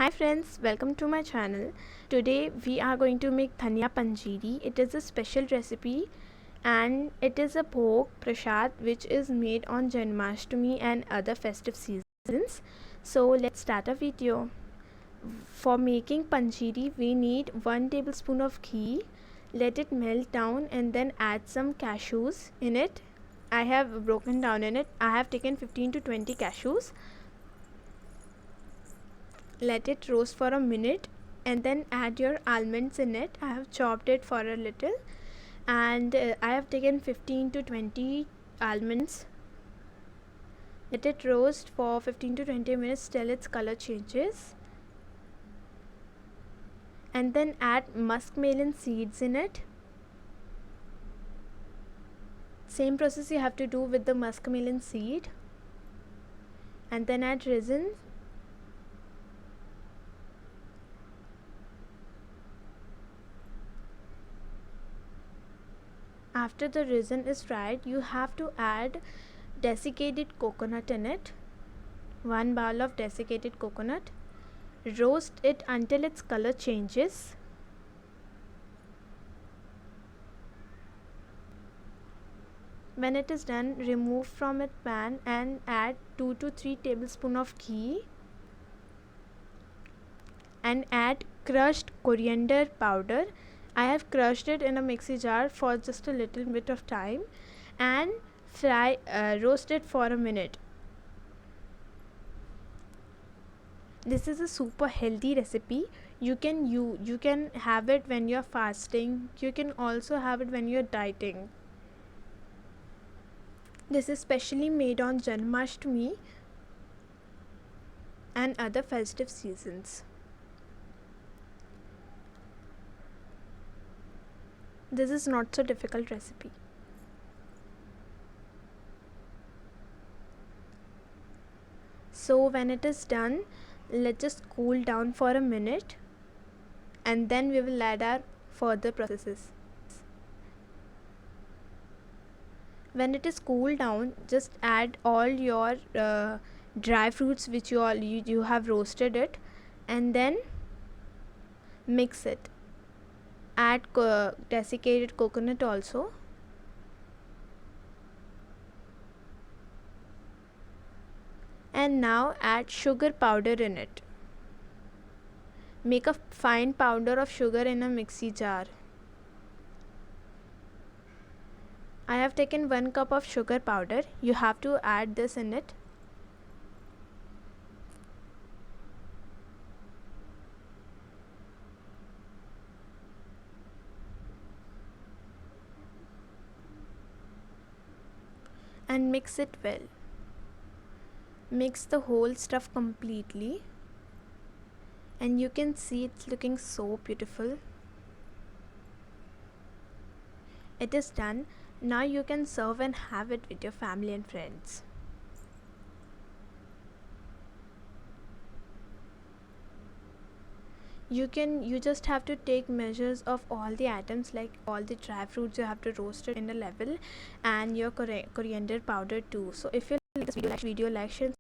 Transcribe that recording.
Hi friends, welcome to my channel. Today we are going to make Dhaniya Panjiri. It is a special recipe and it is a Bhog Prasad which is made on Janmashtami and other festive seasons. So let's start a video. For making Panjiri we need 1 tablespoon of ghee. Let it melt down and then add some cashews in it. I have broken down in it. I have taken 15 to 20 cashews. Let it roast for a minute and then add your almonds in it. I have chopped it for a little and I have taken 15 to 20 almonds. Let it roast for 15 to 20 minutes till its color changes, and then add muskmelon seeds in it. Same process you have to do with the muskmelon seed, and then add raisin. After the raisin is fried, you have to add desiccated coconut in it. 1 bowl of desiccated coconut. Roast it until its color changes. When it is done, remove from its pan and add 2 to 3 tablespoons of ghee and add crushed coriander powder. I have crushed it in a mixie jar for just a little bit of time and roast it for a minute. This is a super healthy recipe. You can have it when you're fasting. You can also have it when you're dieting. This is specially made on Janmashtami and other festive seasons. This is not so difficult recipe. So when it is done, let's just cool down for a minute and then we will add our further processes. When it is cooled down, just add all your dry fruits which you have roasted it, and then mix it. Add desiccated coconut also. And now add sugar powder in it. Make a fine powder of sugar in a mixie jar. I have taken 1 cup of sugar powder. You have to add this in it. And mix it well. Mix the whole stuff completely, and you can see it's looking so beautiful. It is done. Now you can serve and have it with your family and friends. You just have to take measures of all the items, like all the dry fruits you have to roast it in a level, and your coriander powder too. So if you like this video, like, share,